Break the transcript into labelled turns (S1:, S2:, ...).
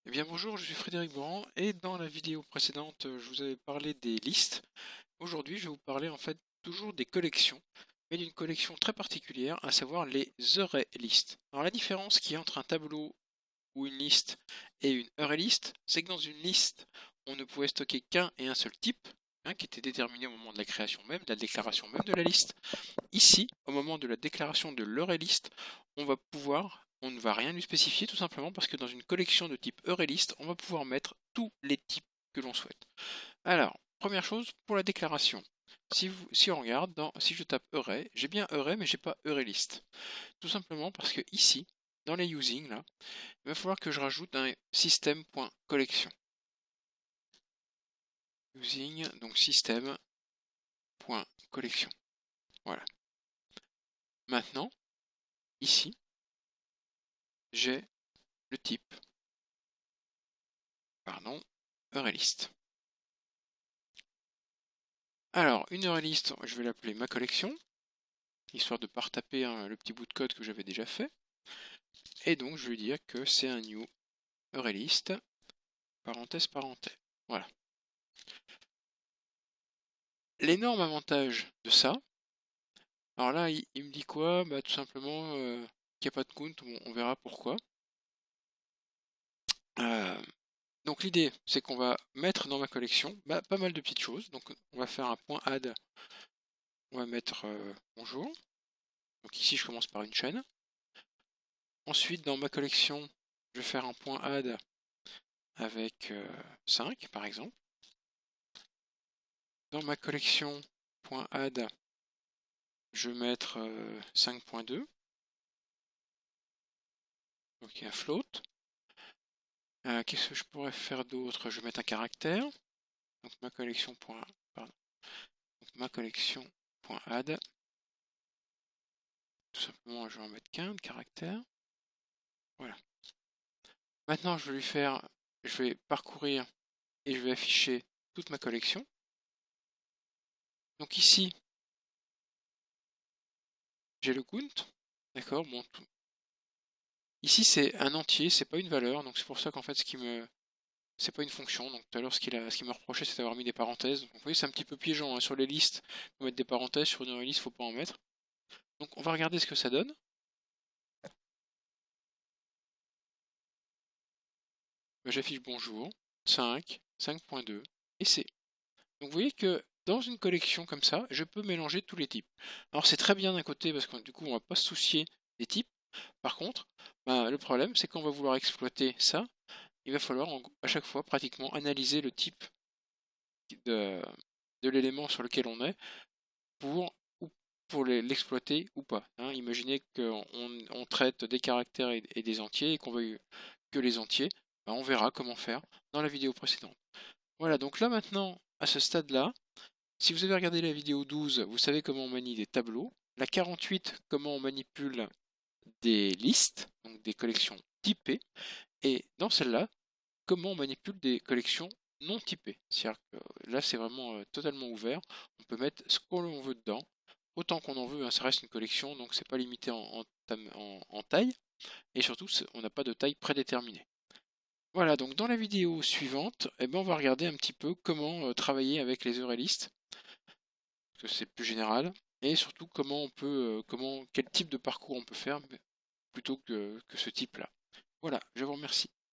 S1: Eh bien bonjour, je suis Frédéric Boran et dans la vidéo précédente, je vous avais parlé des listes. Aujourd'hui, je vais vous parler en fait toujours des collections, mais d'une collection très particulière, à savoir les array lists. Alors la différence qu'il y a entre un tableau ou une liste et une array list, c'est que dans une liste, on ne pouvait stocker qu'un et un seul type, qui était déterminé au moment de la création même, de la déclaration même de la liste. Ici, au moment de la déclaration de l'EureList, on ne va rien lui spécifier tout simplement parce que dans une collection de type EureList, on va pouvoir mettre tous les types que l'on souhaite. Alors, première chose pour la déclaration. Si on regarde, si je tape Eure, j'ai bien Eure mais j'ai pas EureList. Tout simplement parce que ici, dans les using, là, il va falloir que je rajoute un système.collection. Using, donc système.collection. Voilà. Maintenant, ici, j'ai le type, pardon, EureList. Alors, une EureList, je vais l'appeler ma collection, histoire de ne pas retaper le petit bout de code que j'avais déjà fait. Et donc, je vais dire que c'est un new EureList, parenthèse, parenthèse. Voilà. L'énorme avantage de ça, alors là, il me dit quoi? Bah, tout simplement qu'il n'y a pas de count, on verra pourquoi. Euh, donc l'idée, c'est qu'on va mettre dans ma collection pas mal de petites choses. Donc on va faire un point add, on va mettre bonjour. Donc ici, je commence par une chaîne. Ensuite, dans ma collection, je vais faire un point add avec 5 par exemple. Dans ma collection point .add, je vais mettre 5.2, donc il y a float. Qu'est-ce que je pourrais faire d'autre? Je vais mettre un caractère. Donc ma collection pardon. Donc ma collection point .add. Tout simplement, je vais en mettre qu'un de caractère. Voilà. Maintenant, je vais parcourir et je vais afficher toute ma collection. Donc ici, j'ai le count. D'accord, bon, ici c'est un entier, c'est pas une valeur, donc c'est pour ça qu'en fait c'est pas une fonction. Donc tout à l'heure ce qu'il m'a reproché c'est d'avoir mis des parenthèses. Donc, vous voyez c'est un petit peu piégeant, hein. Sur les listes, il faut mettre des parenthèses, sur une liste, faut pas en mettre. Donc on va regarder ce que ça donne. J'affiche bonjour, 5, 5.2 et C. Donc vous voyez que dans une collection comme ça, je peux mélanger tous les types. Alors c'est très bien d'un côté parce que du coup on va pas se soucier des types. Par contre, le problème c'est qu'on va vouloir exploiter ça, il va falloir à chaque fois pratiquement analyser le type de, de l'élément sur lequel on est pour, pour l'exploiter ou pas. Imaginez qu'on traite des caractères et des entiers et qu'on veuille que les entiers, on verra comment faire dans la vidéo précédente. Voilà, donc là maintenant, à ce stade-là, si vous avez regardé la vidéo 12, vous savez comment on manie des tableaux. La 48, comment on manipule des listes, donc des collections typées. Et dans celle-là, comment on manipule des collections non typées. C'est-à-dire que là, c'est vraiment totalement ouvert. On peut mettre ce qu'on veut dedans, autant qu'on en veut. Ça reste une collection, donc c'est pas limité en taille. Et surtout, on n'a pas de taille prédéterminée. Voilà, donc dans la vidéo suivante, on va regarder un petit peu comment travailler avec les EureList, parce que c'est plus général, et surtout quel type de parcours on peut faire plutôt que ce type-là. Voilà, je vous remercie.